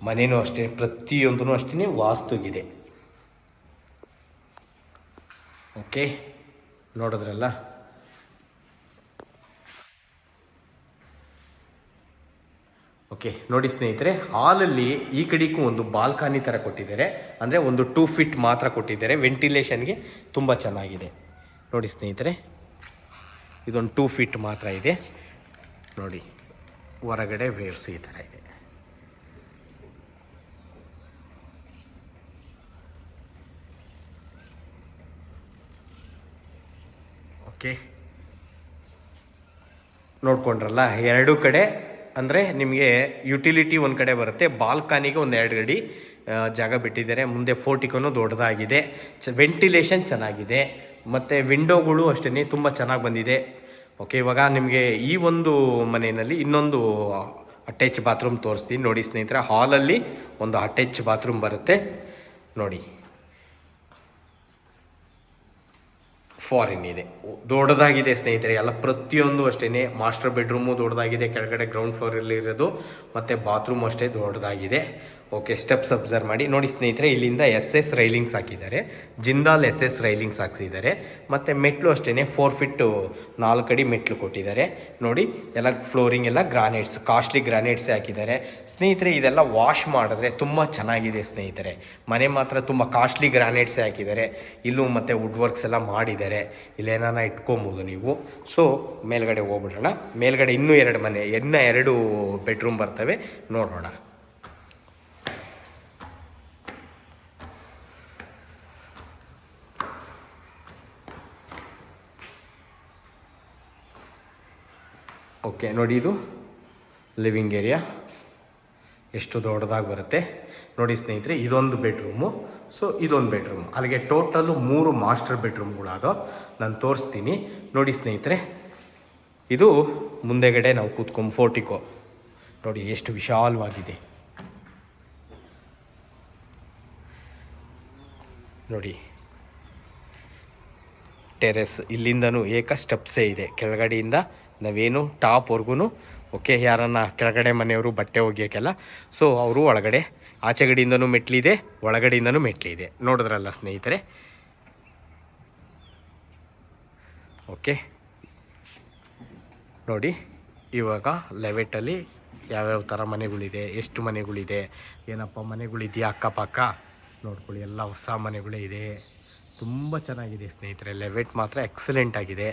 ಮನೇನೂ ಅಷ್ಟೇ, ಪ್ರತಿಯೊಂದೂ ಅಷ್ಟೇ ವಾಸ್ತುಗಿದೆ. ಓಕೆ, ನೋಡಿದ್ರಲ್ಲ. ಓಕೆ, ನೋಡಿ ಸ್ನೇಹಿತರೆ, ಹಾಲಲ್ಲಿ ಈ ಕಡೆಗೂ ಒಂದು ಬಾಲ್ಕನಿ ಥರ ಕೊಟ್ಟಿದ್ದಾರೆ, ಅಂದರೆ ಒಂದು 2 ಫೀಟ್ ಮಾತ್ರ ಕೊಟ್ಟಿದ್ದಾರೆ, ವೆಂಟಿಲೇಷನ್ಗೆ ತುಂಬ ಚೆನ್ನಾಗಿದೆ. ನೋಡಿ ಸ್ನೇಹಿತರೆ, ಇದೊಂದು 2 ಫೀಟ್ ಮಾತ್ರ ಇದೆ ನೋಡಿ. ಹೊರಗಡೆ ವೇವ್ಸ್ ಈ ಥರ ಇದೆ. ಓಕೆ, ನೋಡ್ಕೊಂಡ್ರಲ್ಲ, ಎರಡು ಕಡೆ ಅಂದರೆ ನಿಮಗೆ ಯುಟಿಲಿಟಿ ಒಂದು ಕಡೆ ಬರುತ್ತೆ, ಬಾಲ್ಕನಿಗೆ ಒಂದು 2 ಅಡಿ ಜಾಗ ಬಿಟ್ಟಿದ್ದಾರೆ. ಮುಂದೆ ಫೋರ್ಟಿಕೋನು ದೊಡ್ಡದಾಗಿದೆ, ವೆಂಟಿಲೇಷನ್ ಚೆನ್ನಾಗಿದೆ, ಮತ್ತು ವಿಂಡೋಗಳು ಅಷ್ಟೇ ತುಂಬ ಚೆನ್ನಾಗಿ ಬಂದಿದೆ. ಓಕೆ, ಇವಾಗ ನಿಮಗೆ ಈ ಒಂದು ಮನೆಯಲ್ಲಿ ಇನ್ನೊಂದು ಅಟ್ಯಾಚ್ ಬಾತ್ರೂಮ್ ತೋರಿಸ್ತೀನಿ ನೋಡಿ ಸ್ನೇಹಿತರೆ. ಹಾಲಲ್ಲಿ ಒಂದು ಅಟ್ಯಾಚ್ ಬಾತ್ರೂಮ್ ಬರುತ್ತೆ ನೋಡಿ, ಫಾರಿನ್ ಇದೆ, ದೊಡ್ಡದಾಗಿದೆ ಸ್ನೇಹಿತರೆ. ಎಲ್ಲ ಪ್ರತಿಯೊಂದು ಅಷ್ಟೇ, ಮಾಸ್ಟರ್ ಬೆಡ್ರೂಮು ದೊಡ್ಡದಾಗಿದೆ, ಕೆಳಗಡೆ ಗ್ರೌಂಡ್ ಫ್ಲೋರಲ್ಲಿ ಇರೋದು, ಮತ್ತು ಬಾತ್ರೂಮ್ ಅಷ್ಟೇ ದೊಡ್ಡದಾಗಿದೆ. ಓಕೆ, ಸ್ಟೆಪ್ಸ್ ಅಬ್ಸರ್ವ್ ಮಾಡಿ ನೋಡಿ ಸ್ನೇಹಿತರೆ. ಇಲ್ಲಿಂದ SS ರೈಲಿಂಗ್ಸ್ ಹಾಕಿದ್ದಾರೆ, ಜಿಂದಾಲ್ SS ರೈಲಿಂಗ್ಸ್ ಹಾಕ್ಸಿದ್ದಾರೆ. ಮತ್ತು ಮೆಟ್ಲು ಅಷ್ಟೇ 4 ಫೀಟ್ 4 ಅಡಿ ಮೆಟ್ಲು ಕೊಟ್ಟಿದ್ದಾರೆ ನೋಡಿ. ಎಲ್ಲ ಫ್ಲೋರಿಂಗ್ ಎಲ್ಲ ಗ್ರಾನೈಟ್ಸ್, ಕಾಸ್ಟ್ಲಿ ಗ್ರಾನೈಟ್ಸೇ ಹಾಕಿದ್ದಾರೆ ಸ್ನೇಹಿತರೆ. ಇದೆಲ್ಲ ವಾಶ್ ಮಾಡಿದ್ರೆ ತುಂಬ ಚೆನ್ನಾಗಿದೆ ಸ್ನೇಹಿತರೆ. ಮನೆ ಮಾತ್ರ ತುಂಬ ಕಾಸ್ಟ್ಲಿ ಗ್ರಾನೈಟ್ಸೇ ಹಾಕಿದ್ದಾರೆ. ಇಲ್ಲೂ ಮತ್ತು ವುಡ್ ವರ್ಕ್ಸ್ ಎಲ್ಲ ಮಾಡಿದ್ದಾರೆ, ಇಲ್ಲೇನಾನ ಇಟ್ಕೊಬೋದು ನೀವು. ಸೊ ಮೇಲ್ಗಡೆ ಹೋಗ್ಬಿಡೋಣ. ಮೇಲ್ಗಡೆ ಇನ್ನೂ 2 ಬೆಡ್ರೂಮ್ ಬರ್ತವೆ, ನೋಡೋಣ. ಓಕೆ ನೋಡಿ, ಇದು ಲಿವಿಂಗ್ ಏರಿಯಾ ಎಷ್ಟು ದೊಡ್ಡದಾಗಿ ಬರುತ್ತೆ ನೋಡಿ ಸ್ನೇಹಿತರೆ. ಇದೊಂದು ಬೆಡ್ರೂಮು, ಸೊ ಇದೊಂದು ಬೆಡ್ರೂಮ್, ಅಲ್ಲಿಗೆ ಟೋಟಲ್ಲು 3 ಮಾಸ್ಟರ್ ಬೆಡ್ರೂಮ್ಗಳಾದೋ ನಾನು ತೋರಿಸ್ತೀನಿ ನೋಡಿ ಸ್ನೇಹಿತರೆ. ಇದು ಮುಂದೆಗಡೆ ನಾವು ಕೂತ್ಕೊಂಡು ಫೋರ್ಟಿಕೋ ನೋಡಿ ಎಷ್ಟು ವಿಶಾಲವಾಗಿದೆ ನೋಡಿ. ಟೆರೆಸ್ ಇಲ್ಲಿಂದನೂ ಸ್ಟೆಪ್ಸೇ ಇದೆ, ಕೆಳಗಡೆಯಿಂದ ನಾವೇನು ಟಾಪ್ವರೆಗೂ. ಓಕೆ, ಯಾರನ್ನ ಕೆಳಗಡೆ ಮನೆಯವರು ಬಟ್ಟೆ ಒಗೆಯೋಕ್ಕೆಲ್ಲ, ಸೊ ಅವರು ಒಳಗಡೆ, ಆಚೆಗಡೆಯಿಂದನೂ ಮೆಟ್ಲಿದೆ, ಒಳಗಡೆಯಿಂದನೂ ಮೆಟ್ಲಿದೆ, ನೋಡಿದ್ರಲ್ಲ ಸ್ನೇಹಿತರೆ. ಓಕೆ ನೋಡಿ, ಇವಾಗ ಲೆವೆಟಲ್ಲಿ ಯಾವ್ಯಾವ ಥರ ಮನೆಗಳಿದೆ, ಎಷ್ಟು ಮನೆಗಳಿದೆ, ಏನಪ್ಪ ಮನೆಗಳಿದೆಯಾ ಅಕ್ಕಪಕ್ಕ ನೋಡ್ಕೊಳ್ಳಿ. ಎಲ್ಲ ಹೊಸ ಮನೆಗಳೇ ಇದೆ, ತುಂಬ ಚೆನ್ನಾಗಿದೆ ಸ್ನೇಹಿತರೆ. ಲೆವೆಟ್ ಮಾತ್ರ ಎಕ್ಸಲೆಂಟ್ ಆಗಿದೆ.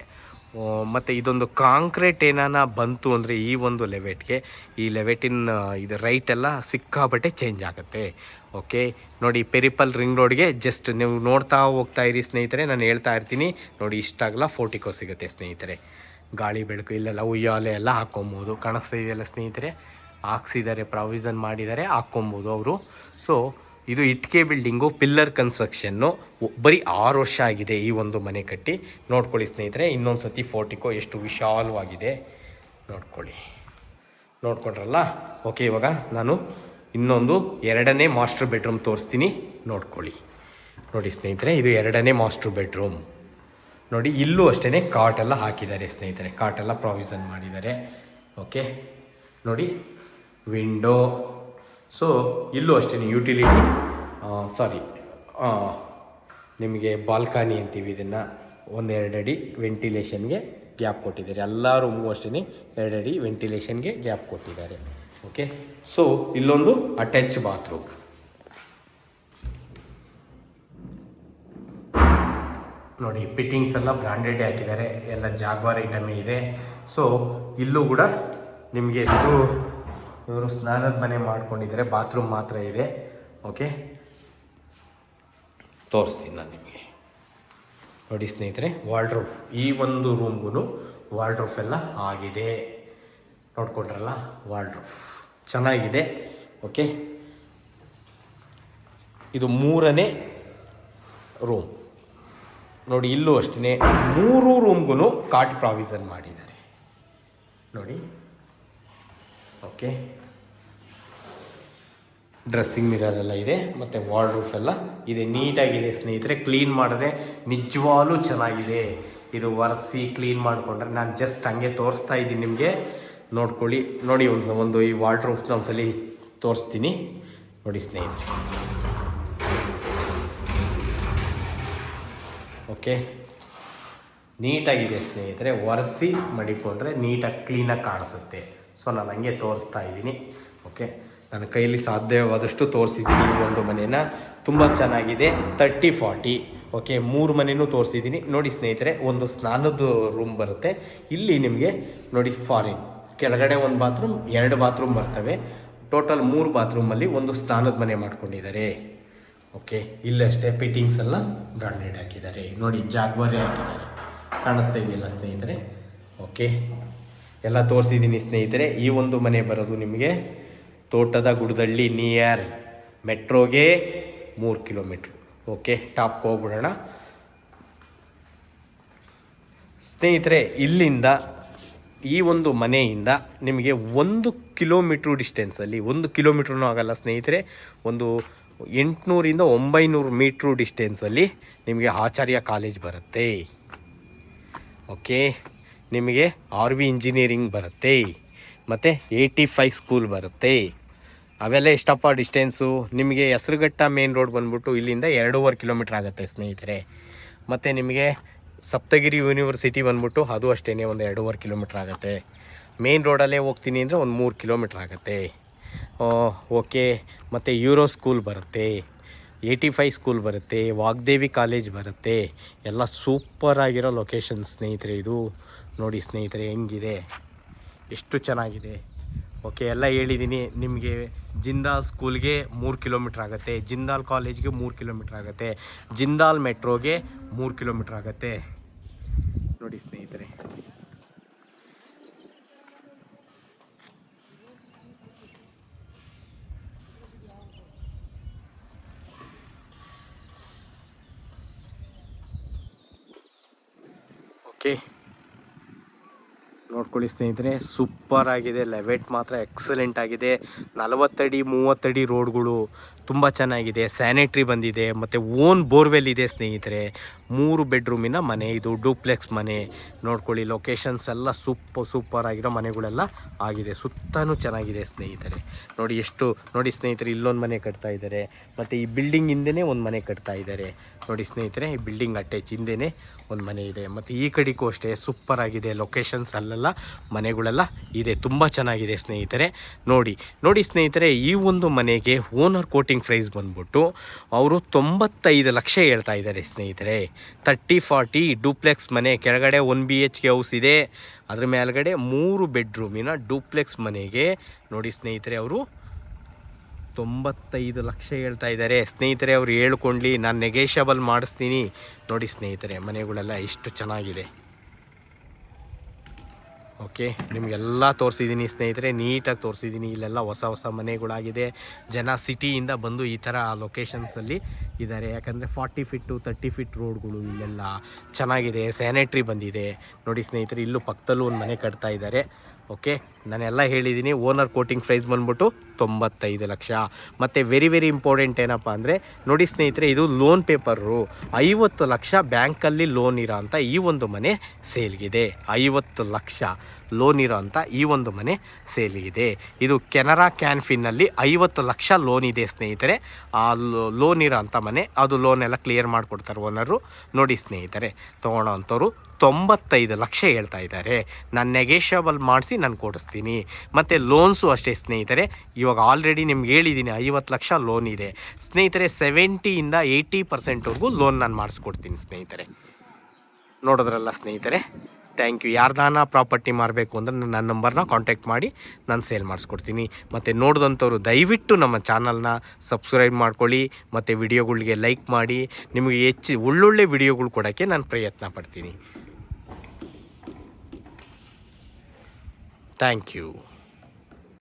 ಮತ್ತು ಇದೊಂದು ಕಾಂಕ್ರೀಟ್ ಏನಾನ ಬಂತು ಅಂದರೆ ಈ ಒಂದು ಲೆವೆಟ್ಗೆ, ಈ ಲೆವೆಟಿನ ಇದು ರೈಟ್ ಎಲ್ಲ ಸಿಕ್ಕಾಬಟ್ಟೆ ಚೇಂಜ್ ಆಗುತ್ತೆ. ಓಕೆ ನೋಡಿ, ಪೆರಿಪಲ್ ರಿಂಗ್ ರೋಡ್ಗೆ ಜಸ್ಟ್ ನೀವು ನೋಡ್ತಾ ಹೋಗ್ತಾ ಇರಿ ಸ್ನೇಹಿತರೆ. ನಾನು ಹೇಳ್ತಾ ಇರ್ತೀನಿ ನೋಡಿ, ಇಷ್ಟಾಗಲ್ಲ ಫೋರ್ಟಿಕೋ ಸಿಗುತ್ತೆ ಸ್ನೇಹಿತರೆ. ಗಾಳಿ ಬೆಳಕು ಇಲ್ಲೆಲ್ಲ ಉಯ್ಯಾಲೆ ಎಲ್ಲ ಹಾಕ್ಕೊಬೋದು, ಕಾಣಿಸ್ತಾ ಇದೆಯಲ್ಲ ಸ್ನೇಹಿತರೆ. ಹಾಕ್ಸಿದ್ದಾರೆ, ಪ್ರಾವಿಷನ್ ಮಾಡಿದ್ದಾರೆ, ಹಾಕ್ಕೊಬೋದು ಅವರು. ಸೊ ಇದು ಇಟ್ಕೆ ಬಿಲ್ಡಿಂಗು, ಪಿಲ್ಲರ್ ಕನ್ಸ್ಟ್ರಕ್ಷನ್ನು, ಬರೀ 6 ವರ್ಷ ಆಗಿದೆ ಈ ಒಂದು ಮನೆ ಕಟ್ಟಿ. ನೋಡ್ಕೊಳ್ಳಿ ಸ್ನೇಹಿತರೆ, ಇನ್ನೊಂದು ಸತಿ ಫೋರ್ಟಿಕೋ ಎಷ್ಟು ವಿಶಾಲವಾಗಿದೆ ನೋಡ್ಕೊಳ್ಳಿ. ನೋಡ್ಕೊಂಡ್ರಲ್ಲ. ಓಕೆ, ಇವಾಗ ನಾನು ಇನ್ನೊಂದು 2ನೇ ಮಾಸ್ಟರ್ ಬೆಡ್ರೂಮ್ ತೋರಿಸ್ತೀನಿ, ನೋಡ್ಕೊಳ್ಳಿ. ನೋಡಿ ಸ್ನೇಹಿತರೆ, ಇದು 2ನೇ ಮಾಸ್ಟರ್ ಬೆಡ್ರೂಮ್ ನೋಡಿ. ಇಲ್ಲೂ ಅಷ್ಟೇ ಕಾಟೆಲ್ಲ ಹಾಕಿದ್ದಾರೆ ಸ್ನೇಹಿತರೆ, ಕಾಟೆಲ್ಲ ಪ್ರಾವಿಷನ್ ಮಾಡಿದ್ದಾರೆ. ಓಕೆ ನೋಡಿ, ವಿಂಡೋ. ಸೊ ಇಲ್ಲೂ ಅಷ್ಟೇ ಯುಟಿಲಿಟಿ, ನಿಮಗೆ ಬಾಲ್ಕನಿ ಅಂತೀವಿ ಇದನ್ನು, 1-2 ಅಡಿ ವೆಂಟಿಲೇಷನ್ಗೆ ಗ್ಯಾಪ್ ಕೊಟ್ಟಿದ್ದಾರೆ. ಎಲ್ಲ ರೂಮ್ಗೂ ಅಷ್ಟೇ 2 ಅಡಿ ವೆಂಟಿಲೇಷನ್ಗೆ ಗ್ಯಾಪ್ ಕೊಟ್ಟಿದ್ದಾರೆ. ಓಕೆ, ಸೊ ಇಲ್ಲೊಂದು ಅಟ್ಯಾಚ್ ಬಾತ್ರೂಮ್ ನೋಡಿ. ಫಿಟ್ಟಿಂಗ್ಸ್ ಎಲ್ಲ ಬ್ರ್ಯಾಂಡೆಡ್ ಹಾಕಿದ್ದಾರೆ, ಎಲ್ಲ ಜಾಗ್ವಾರ್ ಐಟಮೇ ಇದೆ. ಸೊ ಇಲ್ಲೂ ಕೂಡ ನಿಮಗೆ ಇವರು ಸ್ನಾನದ ಮನೆ ಮಾಡ್ಕೊಂಡಿದ್ದಾರೆ, ಬಾತ್ರೂಮ್ ಮಾತ್ರ ಇದೆ. ಓಕೆ, ತೋರಿಸ್ತೀನಿ ನಾನು ನಿಮಗೆ ನೋಡಿ ಸ್ನೇಹಿತರೆ. ವಾರ್ಡ್ರೋಬ್, ಈ ಒಂದು ರೂಮ್ಗೂ ವಾರ್ಡ್ರೋಬ್ ಎಲ್ಲ ಆಗಿದೆ, ನೋಡ್ಕೊಂಡ್ರಲ್ಲ. ವಾರ್ಡ್ರೋಬ್ ಚೆನ್ನಾಗಿದೆ. ಓಕೆ, ಇದು 3ನೇ ರೂಮ್ ನೋಡಿ. ಇಲ್ಲೂ ಅಷ್ಟೇ 3 ರೂಮ್ಗೂ ಕಾಟ್ ಪ್ರಾವಿಷನ್ ಮಾಡಿದ್ದಾರೆ ನೋಡಿ. ಓಕೆ, ಡ್ರೆಸ್ಸಿಂಗ್ ಮಿರರ್ ಎಲ್ಲ ಇದೆ, ಮತ್ತು ವಾರ್ಡ್ರೋಬ್ ಎಲ್ಲ ಇದೆ, ನೀಟಾಗಿದೆ ಸ್ನೇಹಿತರೆ. ಕ್ಲೀನ್ ಮಾಡಿದ್ರೆ ನಿಜವಾಗ್ಲೂ ಚೆನ್ನಾಗಿದೆ. ಇದು ಒರೆಸಿ ಕ್ಲೀನ್ ಮಾಡಿಕೊಂಡ್ರೆ, ನಾನು ಜಸ್ಟ್ ಹಂಗೆ ತೋರಿಸ್ತಾ ಇದ್ದೀನಿ ನಿಮಗೆ, ನೋಡ್ಕೊಳ್ಳಿ. ನೋಡಿ, ಒಂದು ಈ ವಾರ್ಡ್ರೋಬ್ನ ಒಂದ್ಸಲಿ ತೋರಿಸ್ತೀನಿ ನೋಡಿ ಸ್ನೇಹಿತರೆ. ಓಕೆ, ನೀಟಾಗಿದೆ ಸ್ನೇಹಿತರೆ. ಒರೆಸಿ ಮಡಿಕೊಂಡ್ರೆ ನೀಟಾಗಿ ಕ್ಲೀನಾಗಿ ಕಾಣಿಸುತ್ತೆ. ಸೊ ನಾನು ಹಂಗೆ ತೋರಿಸ್ತಾ ಇದ್ದೀನಿ. ಓಕೆ, ನನ್ನ ಕೈಯಲ್ಲಿ ಸಾಧ್ಯವಾದಷ್ಟು ತೋರಿಸಿದ್ದೀನಿ ಈ ಒಂದು ಮನೇನ. ತುಂಬ ಚೆನ್ನಾಗಿದೆ, 30-40. ಓಕೆ, 3 ಮನೆಯೂ ತೋರಿಸಿದ್ದೀನಿ ನೋಡಿ ಸ್ನೇಹಿತರೆ. ಒಂದು ಸ್ನಾನದ ರೂಮ್ ಬರುತ್ತೆ ಇಲ್ಲಿ ನಿಮಗೆ ನೋಡಿ, ಫಾರಿನ್ ಕೆಳಗಡೆ ಒಂದು ಬಾತ್ರೂಮ್, 2 ಬಾತ್ರೂಮ್ ಬರ್ತವೆ. ಟೋಟಲ್ 3 ಬಾತ್ರೂಮಲ್ಲಿ ಒಂದು ಸ್ನಾನದ ಮನೆ ಮಾಡ್ಕೊಂಡಿದ್ದಾರೆ. ಓಕೆ, ಇಲ್ಲಷ್ಟೇ ಫಿಟ್ಟಿಂಗ್ಸ್ ಎಲ್ಲ ಬ್ರಾಂಡೆಡ್ ಹಾಕಿದ್ದಾರೆ. ನೋಡಿ, ಜಾಗ್ವಾರೇ ಹಾಕಿದ್ದಾರೆ, ಕಾಣಿಸ್ತಾ ಇದೆಯಲ್ಲ ಸ್ನೇಹಿತರೆ. ಓಕೆ, ಎಲ್ಲ ತೋರಿಸಿದ್ದೀನಿ ಸ್ನೇಹಿತರೆ. ಈ ಒಂದು ಮನೆ ಬರೋದು ನಿಮಗೆ ತೋಟದ ಗುಡದಳ್ಳಿ, ನಿಯರ್ ಮೆಟ್ರೋಗೆ 3 ಕಿಲೋಮೀಟ್ರು. ಓಕೆ, ಟಾಪ್ಗೆ ಹೋಗ್ಬಿಡೋಣ ಸ್ನೇಹಿತರೆ. ಇಲ್ಲಿಂದ ಈ ಒಂದು ಮನೆಯಿಂದ ನಿಮಗೆ 1 ಕಿಲೋಮೀಟ್ರ್ ಡಿಸ್ಟೆನ್ಸಲ್ಲಿ, 1 ಕಿಲೋಮೀಟ್ರೂ ಆಗಲ್ಲ ಸ್ನೇಹಿತರೆ, ಒಂದು 800 to 900 ಮೀಟ್ರು ಡಿಸ್ಟೆನ್ಸಲ್ಲಿ ನಿಮಗೆ ಆಚಾರ್ಯ ಕಾಲೇಜ್ ಬರುತ್ತೆ. ಓಕೆ, ನಿಮಗೆ RV ಇಂಜಿನಿಯರಿಂಗ್ ಬರುತ್ತೆ, ಮತ್ತು 85 ಸ್ಕೂಲ್ ಬರುತ್ತೆ. ಅವೆಲ್ಲ ಎಷ್ಟಪ್ಪ ಡಿಸ್ಟೆನ್ಸು? ನಿಮಗೆ ಹೆಸರುಘಟ್ಟ ಮೇನ್ ರೋಡ್ ಬಂದ್ಬಿಟ್ಟು ಇಲ್ಲಿಂದ 2.5 ಕಿಲೋಮೀಟ್ರ್ ಆಗುತ್ತೆ ಸ್ನೇಹಿತರೆ. ಮತ್ತು ನಿಮಗೆ ಸಪ್ತಗಿರಿ ಯೂನಿವರ್ಸಿಟಿ ಬಂದ್ಬಿಟ್ಟು ಅದು ಅಷ್ಟೇ ಒಂದು 2.5 ಕಿಲೋಮೀಟ್ರ್ ಆಗುತ್ತೆ. ಮೇನ್ ರೋಡಲ್ಲೇ ಹೋಗ್ತೀನಿ ಅಂದರೆ ಒಂದು 3 ಕಿಲೋಮೀಟ್ರ್ ಆಗುತ್ತೆ. ಓಕೆ, ಮತ್ತು ಯೂರೋ ಸ್ಕೂಲ್ ಬರುತ್ತೆ, 85 ಸ್ಕೂಲ್ ಬರುತ್ತೆ, ವಾಗ್ದೇವಿ ಕಾಲೇಜ್ ಬರುತ್ತೆ. ಎಲ್ಲ ಸೂಪರಾಗಿರೋ ಲೊಕೇಶನ್ ಸ್ನೇಹಿತರೆ. ಇದು ನೋಡಿ ಸ್ನೇಹಿತರೆ ಹೆಂಗಿದೆ, ಎಷ್ಟು ಚೆನ್ನಾಗಿದೆ. ಓಕೆ, ಎಲ್ಲ ಹೇಳಿದ್ದೀನಿ ನಿಮಗೆ. ಜಿಂದಾಲ್ ಸ್ಕೂಲ್ಗೆ 3 ಕಿಲೋಮೀಟ್ರ್ ಆಗುತ್ತೆ, ಜಿಂದಾಲ್ ಕಾಲೇಜ್ಗೆ 3 ಕಿಲೋಮೀಟ್ರ್ ಆಗುತ್ತೆ, ಜಿಂದಾಲ್ ಮೆಟ್ರೋಗೆ 3 ಕಿಲೋಮೀಟ್ರ್ ಆಗುತ್ತೆ. ನೋಡಿ ಸ್ನೇಹಿತರೆ, ಓಕೆ ನೋಡ್ಕೊಳ್ಳಿ ಸ್ನೇಹಿತರೆ, ಸೂಪರ್ ಆಗಿದೆ. ಲೆವೆಟ್ ಮಾತ್ರ ಎಕ್ಸಲೆಂಟ್ ಆಗಿದೆ. 40 ಅಡಿ 30 ಅಡಿ ರೋಡ್ಗಳು ತುಂಬ ಚೆನ್ನಾಗಿದೆ. ಸ್ಯಾನಿಟ್ರಿ ಬಂದಿದೆ, ಮತ್ತು ಓನ್ ಬೋರ್ವೆಲ್ ಇದೆ ಸ್ನೇಹಿತರೆ. 3 ಬೆಡ್ರೂಮಿನ ಮನೆ ಇದು, ಡೂಪ್ಲೆಕ್ಸ್ ಮನೆ. ನೋಡ್ಕೊಳ್ಳಿ, ಲೊಕೇಶನ್ಸ್ ಎಲ್ಲ ಸೂಪರ್ ಆಗಿರೋ ಮನೆಗಳೆಲ್ಲ ಆಗಿದೆ. ಸುತ್ತಲೂ ಚೆನ್ನಾಗಿದೆ ಸ್ನೇಹಿತರೆ. ನೋಡಿ ಸ್ನೇಹಿತರೆ, ಇಲ್ಲೊಂದು ಮನೆ ಕಟ್ತಾ ಇದ್ದಾರೆ, ಮತ್ತು ಈ ಬಿಲ್ಡಿಂಗ್ ಹಿಂದೆನೇ ಒಂದು ಮನೆ ಕಟ್ತಾ ಇದ್ದಾರೆ. ನೋಡಿ ಸ್ನೇಹಿತರೆ, ಈ ಬಿಲ್ಡಿಂಗ್ ಅಟ್ಯಾಚ್ ಹಿಂದೆನೇ ಒಂದು ಮನೆ ಇದೆ. ಮತ್ತು ಈ ಕಡೆಗೂ ಅಷ್ಟೇ ಸೂಪರ್ ಆಗಿದೆ. ಲೊಕೇಶನ್ಸ್ ಅಲ್ಲೆಲ್ಲ ಮನೆಗಳೆಲ್ಲ ಇದೆ, ತುಂಬ ಚೆನ್ನಾಗಿದೆ ಸ್ನೇಹಿತರೆ. ನೋಡಿ ಸ್ನೇಹಿತರೆ, ಈ ಒಂದು ಮನೆಗೆ ಓನರ್ ಕೋಟಿಂಗ್ ಪ್ರೈಸ್ ಬಂದ್ಬಿಟ್ಟು ಅವರು 95 ಲಕ್ಷ ಹೇಳ್ತಾ ಇದ್ದಾರೆ ಸ್ನೇಹಿತರೆ. 30-40 ಡೂಪ್ಲೆಕ್ಸ್ ಮನೆ, ಕೆಳಗಡೆ 1 BHK ಹೌಸ್ ಇದೆ, ಅದ್ರ ಮೇಲ್ಗಡೆ 3 ಬೆಡ್ರೂಮಿನ ಡೂಪ್ಲೆಕ್ಸ್ ಮನೆಗೆ ನೋಡಿ ಸ್ನೇಹಿತರೆ ಅವರು 95 ಲಕ್ಷ ಹೇಳ್ತಾ ಇದ್ದಾರೆ ಸ್ನೇಹಿತರೆ. ಅವ್ರು ಹೇಳ್ಕೊಳ್ಳಿ, ನಾನು ನೆಗೆಷಬಲ್ ಮಾಡಿಸ್ತೀನಿ. ನೋಡಿ ಸ್ನೇಹಿತರೆ, ಮನೆಗಳೆಲ್ಲ ಎಷ್ಟು ಚೆನ್ನಾಗಿದೆ. ಓಕೆ, ನಿಮಗೆಲ್ಲ ತೋರಿಸಿದ್ದೀನಿ ಸ್ನೇಹಿತರೆ, ನೀಟಾಗಿ ತೋರಿಸಿದ್ದೀನಿ. ಇಲ್ಲೆಲ್ಲ ಹೊಸ ಮನೆಗಳಾಗಿದೆ. ಜನ ಸಿಟಿಯಿಂದ ಬಂದು ಈ ಥರ ಲೊಕೇಶನ್ಸಲ್ಲಿ ಇದ್ದಾರೆ. ಯಾಕಂದರೆ 40 ಫೀಟು 30 ಫೀಟ್ ರೋಡ್ಗಳು ಇಲ್ಲೆಲ್ಲ ಚೆನ್ನಾಗಿದೆ. ಸ್ಯಾನಿಟ್ರಿ ಬಂದಿದೆ. ನೋಡಿ ಸ್ನೇಹಿತರೆ, ಇಲ್ಲೂ ಪಕ್ಕದಲ್ಲೂ ಒಂದು ಮನೆ ಕಟ್ತಾ ಇದ್ದಾರೆ. ಓಕೆ, ನಾನೆಲ್ಲ ಹೇಳಿದ್ದೀನಿ. ಓನರ್ ಕೋಟಿಂಗ್ ಪ್ರೈಸ್ ಬಂದ್ಬಿಟ್ಟು 95 ಲಕ್ಷ. ಮತ್ತು ವೆರಿ ಇಂಪಾರ್ಟೆಂಟ್ ಏನಪ್ಪ ಅಂದರೆ, ನೋಡಿ ಸ್ನೇಹಿತರೆ, ಇದು ಲೋನ್ ಪೇಪರು 50 ಲಕ್ಷ ಬ್ಯಾಂಕಲ್ಲಿ ಲೋನ್ ಇರೋ ಅಂಥ ಈ ಒಂದು ಮನೆ ಸೇಲ್ಗಿದೆ. 50 ಲಕ್ಷ ಲೋನ್ ಇರೋ ಅಂಥ ಈ ಒಂದು ಮನೆ ಸೇಲಿಗಿದೆ. ಇದು ಕೆನರಾ ಕ್ಯಾನ್ಫಿನ್ನಲ್ಲಿ 50 ಲಕ್ಷ ಲೋನ್ ಇದೆ ಸ್ನೇಹಿತರೆ. ಆ ಲೋನ್ ಇರೋ ಅಂಥ ಮನೆ, ಅದು ಲೋನ್ ಎಲ್ಲ ಕ್ಲಿಯರ್ ಮಾಡಿಕೊಡ್ತಾರೆ ಓನರು. ನೋಡಿ ಸ್ನೇಹಿತರೆ, ತೊಗೊಳ್ಳೋ ಅಂಥವ್ರು 95 ಲಕ್ಷ ಹೇಳ್ತಾ ಇದ್ದಾರೆ. ನಾನು ನೆಗೆಷಬಲ್ ಮಾಡಿಸಿ ನಾನು ಕೊಡಿಸ್ತೀನಿ. ಮತ್ತು ಲೋನ್ಸು ಅಷ್ಟೇ ಸ್ನೇಹಿತರೆ. ಇವಾಗ ಆಲ್ರೆಡಿ ನಿಮ್ಗೆ ಹೇಳಿದ್ದೀನಿ 50 ಲಕ್ಷ ಲೋನ್ ಇದೆ ಸ್ನೇಹಿತರೆ. 70ಇಂದ 80% ಲೋನ್ ನಾನು ಮಾಡಿಸ್ಕೊಡ್ತೀನಿ ಸ್ನೇಹಿತರೆ. ನೋಡಿದ್ರಲ್ಲ ಸ್ನೇಹಿತರೆ, ಥ್ಯಾಂಕ್ ಯು. ಯಾರ್ದಾನ ಪ್ರಾಪರ್ಟಿ ಮಾರಬೇಕು ಅಂದರೆ ನನ್ನ ನಂಬರ್ನ ಕಾಂಟ್ಯಾಕ್ಟ್ ಮಾಡಿ ನಾನು ಸೇಲ್ ಮಾಡಿಸ್ಕೊಡ್ತೀನಿ. ಮತ್ತು ನೋಡಿದಂಥವ್ರು ದಯವಿಟ್ಟು ನಮ್ಮ ಚಾನಲ್ನ ಸಬ್ಸ್ಕ್ರೈಬ್ ಮಾಡ್ಕೊಳ್ಳಿ, ಮತ್ತು ವಿಡಿಯೋಗಳಿಗೆ ಲೈಕ್ ಮಾಡಿ. ನಿಮಗೆ ಹೆಚ್ಚು ಒಳ್ಳೊಳ್ಳೆ ವಿಡಿಯೋಗಳು ಕೊಡೋಕ್ಕೆ ನಾನು ಪ್ರಯತ್ನ ಪಡ್ತೀನಿ. Thank you.